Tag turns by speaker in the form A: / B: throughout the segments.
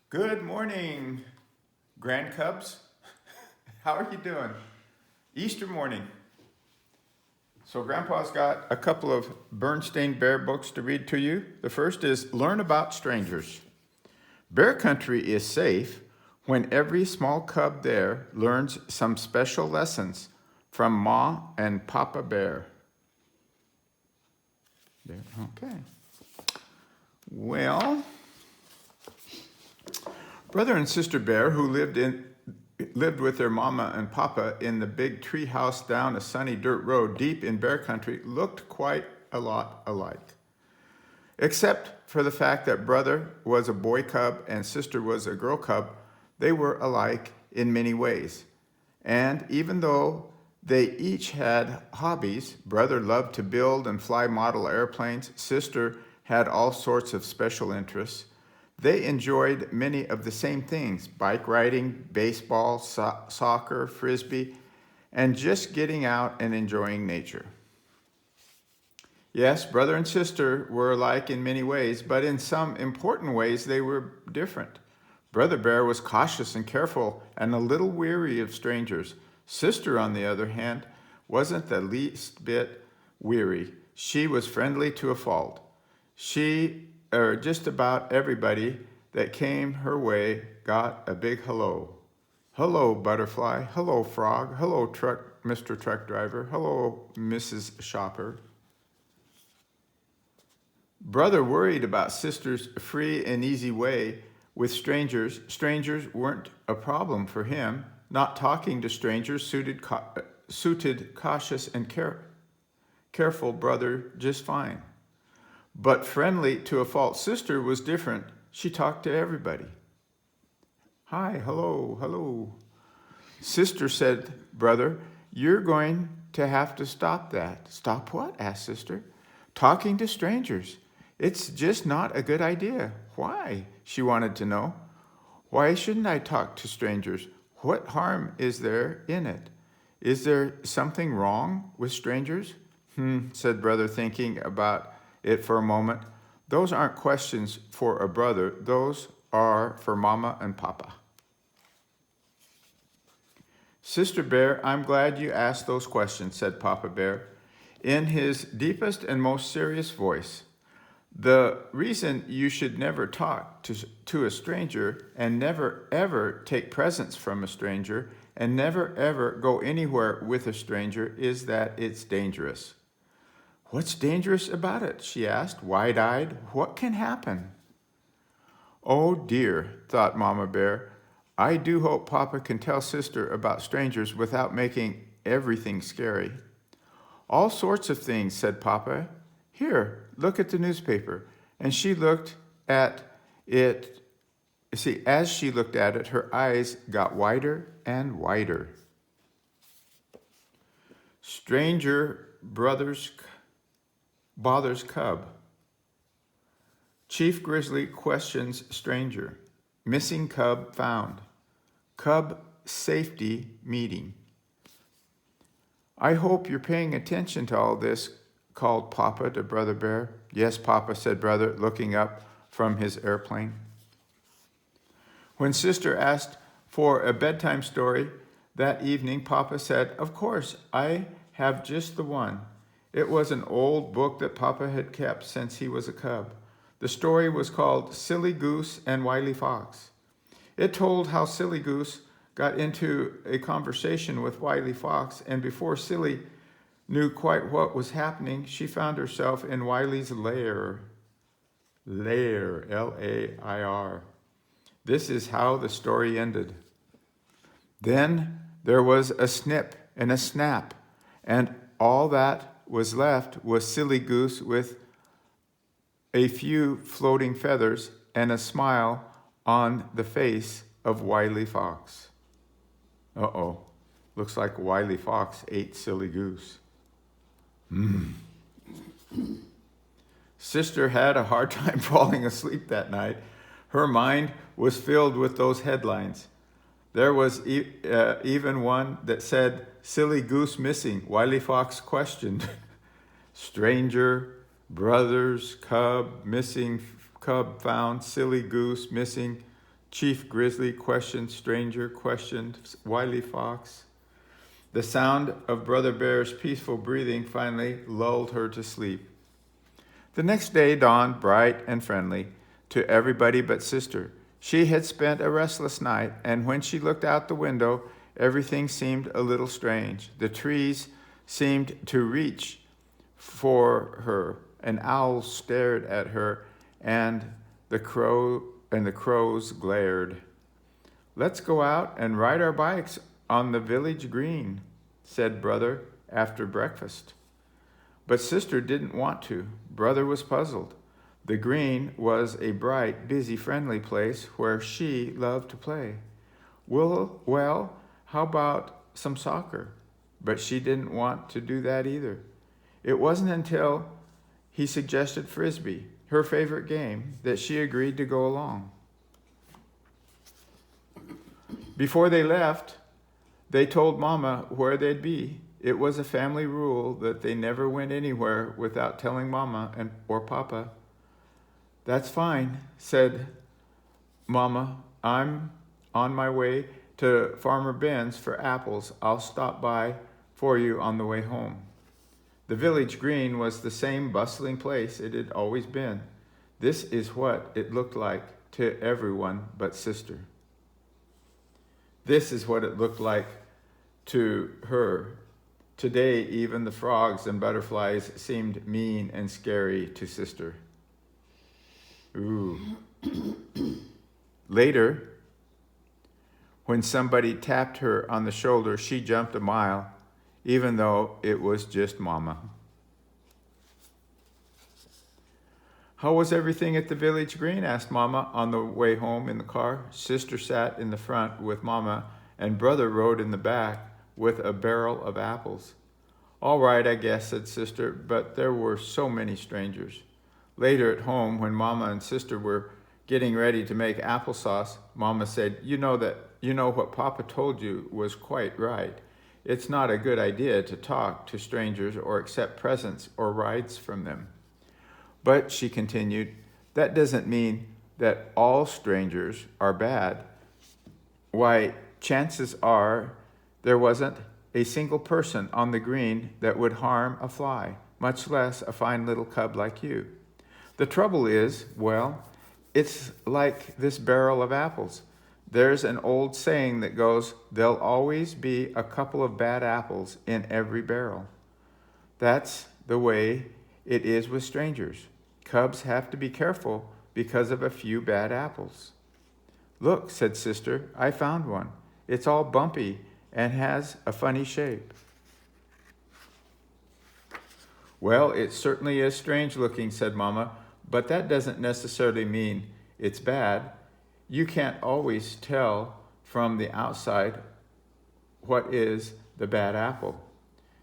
A: Good morning, Grand Cubs. How are you doing? Easter morning. So Grandpa's got a couple of Berenstain Bear books to read to you. The first is Learn About Strangers. Bear country is safe when every small cub there learns some special lessons from Ma and Papa Bear. Okay. Well, Brother and Sister Bear, who lived with their mama and papa in the big tree house down a sunny dirt road deep in bear country, looked quite a lot alike. Except for the fact that brother was a boy cub and sister was a girl cub, they were alike in many ways. And even though they each had hobbies, brother loved to build and fly model airplanes, sister had all sorts of special interests. They enjoyed many of the same things: bike riding, baseball, soccer, frisbee, and just getting out and enjoying nature. Yes, brother and sister were alike in many ways, but in some important ways they were different. Brother Bear was cautious and careful and a little weary of strangers. Sister, on the other hand, wasn't the least bit weary. She was friendly to a fault. Just about everybody that came her way got a big hello. Hello, butterfly. Hello, frog. Hello, Mr. Truck Driver. Hello, Mrs. Shopper. Brother worried about sister's free and easy way with strangers. Strangers weren't a problem for him. Not talking to strangers suited cautious and careful brother just fine. But friendly to a false sister was different. She talked to everybody. Hi, hello, hello. Sister said, brother, you're going to have to stop that. Stop what? Asked sister. Talking to strangers. It's just not a good idea. Why? She wanted to know. Why shouldn't I talk to strangers? What harm is there in it? Is there something wrong with strangers? Said brother, thinking about it for a moment. Those aren't questions for a brother. Those are for Mama and Papa. Sister Bear, I'm glad you asked those questions, said Papa Bear in his deepest and most serious voice. The reason you should never talk to a stranger and never ever take presents from a stranger and never ever go anywhere with a stranger is that it's dangerous. What's dangerous about it? She asked, wide-eyed. What can happen? Oh dear, thought Mama Bear. I do hope Papa can tell Sister about strangers without making everything scary. All sorts of things, said Papa. Here, look at the newspaper. And she looked at it. See, as she looked at it, her eyes got wider and wider. Stranger bothers cub. Chief Grizzly questions stranger. Missing cub found. Cub safety meeting. I hope you're paying attention to all this, called Papa to Brother Bear. Yes, Papa, said Brother, looking up from his airplane. When Sister asked for a bedtime story that evening, Papa said, of course, I have just the one. It was an old book that Papa had kept since he was a cub. The story was called Silly Goose and Wily Fox. It told how Silly Goose got into a conversation with Wily Fox, and before Silly knew quite what was happening, she found herself in Wily's lair. Lair, L-A-I-R. This is how the story ended. Then there was a snip and a snap, and all that was left was Silly Goose with a few floating feathers and a smile on the face of Wily Fox. Uh-oh, looks like Wily Fox ate Silly Goose. Sister had a hard time falling asleep that night. Her mind was filled with those headlines. There was even one that said, Silly Goose missing, Wily Fox questioned. Stranger, brothers, cub, missing, cub found, Silly Goose missing. Chief Grizzly questioned Stranger, questioned Wily Fox. The sound of Brother Bear's peaceful breathing finally lulled her to sleep. The next day dawned bright and friendly to everybody but Sister. She had spent a restless night, and when she looked out the window, everything seemed a little strange. The trees seemed to reach for her. An owl stared at her, and the crows glared. "Let's go out and ride our bikes on the village green," said Brother after breakfast. But Sister didn't want to. Brother was puzzled. The green was a bright, busy, friendly place where she loved to play. Well, how about some soccer? But she didn't want to do that either. It wasn't until he suggested Frisbee, her favorite game, that she agreed to go along. Before they left, they told Mama where they'd be. It was a family rule that they never went anywhere without telling Mama or Papa. "That's fine," said Mama. "I'm on my way to Farmer Ben's for apples. I'll stop by for you on the way home." The village green was the same bustling place it had always been. This is what it looked like to everyone but Sister. This is what it looked like to her. Today, even the frogs and butterflies seemed mean and scary to Sister. Ooh. Later, when somebody tapped her on the shoulder, she jumped a mile, even though it was just Mama. "How was everything at the village green?" asked Mama on the way home in the car. Sister sat in the front with Mama, and Brother rode in the back with a barrel of apples. "All right, I guess," said Sister, but there were so many strangers. Later at home, when Mama and Sister were getting ready to make applesauce, Mama said, you know what Papa told you was quite right. It's not a good idea to talk to strangers or accept presents or rides from them." "But," she continued, "that doesn't mean that all strangers are bad. Why, chances are there wasn't a single person on the green that would harm a fly, much less a fine little cub like you. The trouble is, well, it's like this barrel of apples. There's an old saying that goes, there'll always be a couple of bad apples in every barrel. That's the way it is with strangers. Cubs have to be careful because of a few bad apples." "Look," said Sister, "I found one. It's all bumpy and has a funny shape." "Well, it certainly is strange looking," said Mama, "but that doesn't necessarily mean it's bad. You can't always tell from the outside what is the bad apple."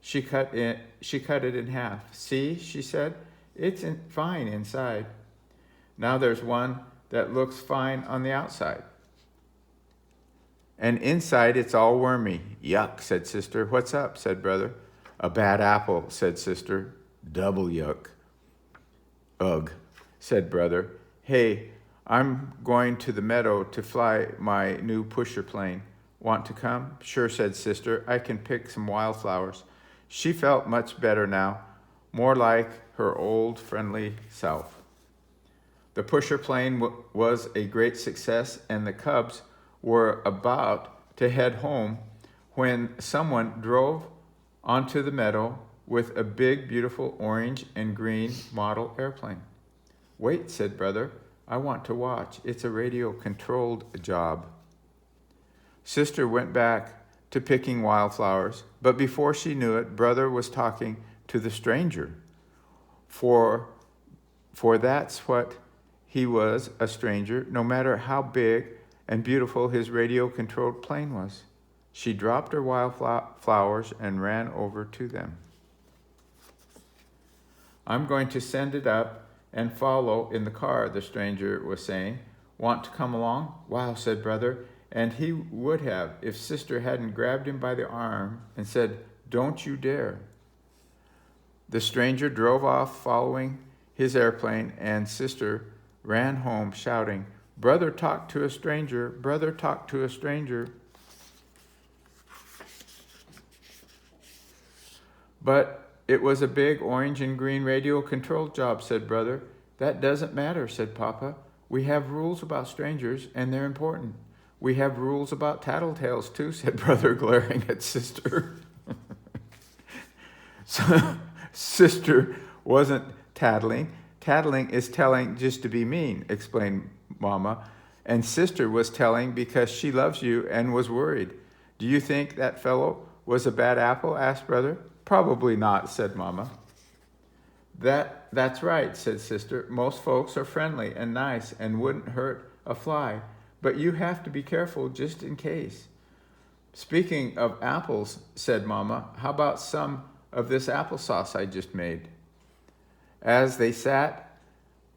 A: She cut it in half. "See," she said, "it's fine inside. Now there's one that looks fine on the outside. And inside it's all wormy." "Yuck," said Sister. "What's up?" said Brother. "A bad apple," said Sister. "Double yuck." "Ugh," said Brother. "Hey, I'm going to the meadow to fly my new pusher plane. Want to come?" "Sure," said Sister. "I can pick some wildflowers." She felt much better now, more like her old friendly self. The pusher plane was a great success, and the cubs were about to head home when someone drove onto the meadow with a big, beautiful orange and green model airplane. "Wait," said Brother. "I want to watch. It's a radio-controlled job." Sister went back to picking wildflowers, but before she knew it, Brother was talking to the stranger. For that's what he was, a stranger, no matter how big and beautiful his radio-controlled plane was. She dropped her wildflowers and ran over to them. "I'm going to send it up and follow in the car," the stranger was saying. "Want to come along?" "Wow," said Brother, and he would have if Sister hadn't grabbed him by the arm and said, "Don't you dare." The stranger drove off following his airplane, and Sister ran home shouting, Brother talked to a stranger. Brother talked to a stranger. But it was a big orange and green radio control job, said Brother. That doesn't matter, said Papa. We have rules about strangers, and they're important. We have rules about tattletales, too, said Brother, glaring at Sister. So, Sister wasn't tattling. Tattling is telling just to be mean, explained Mama. And Sister was telling because she loves you and was worried. Do you think that fellow was a bad apple? Asked Brother. Probably not, said Mama. That's right, said Sister. Most folks are friendly and nice and wouldn't hurt a fly. But you have to be careful just in case. Speaking of apples, said Mama, how about some of this applesauce I just made? As they sat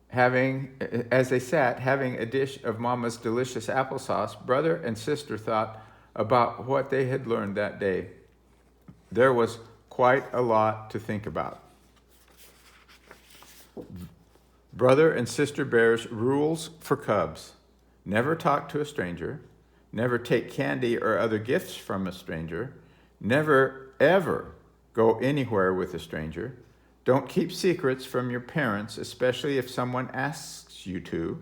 A: having a dish of Mama's delicious applesauce, Brother and Sister thought about what they had learned that day. There was quite a lot to think about. Brother and Sister Bears' rules for cubs. Never talk to a stranger. Never take candy or other gifts from a stranger. Never, ever go anywhere with a stranger. Don't keep secrets from your parents, especially if someone asks you to.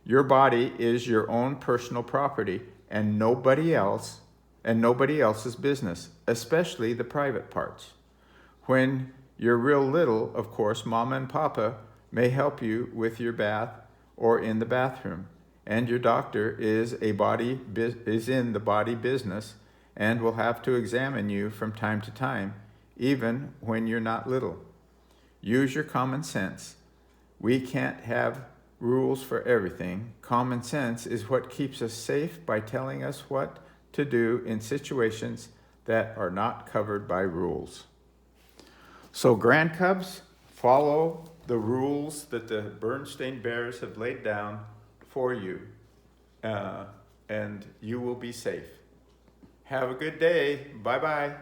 A: Your body is your own personal property and nobody else's business, especially the private parts. When you're real little, of course, Mama and Papa may help you with your bath or in the bathroom, and your doctor is in the body business and will have to examine you from time to time, even when you're not little. Use your common sense. We can't have rules for everything. Common sense is what keeps us safe by telling us what to do in situations that are not covered by rules. So, Grand Cubs, follow the rules that the Berenstain Bears have laid down for you, and you will be safe. Have a good day. Bye-bye.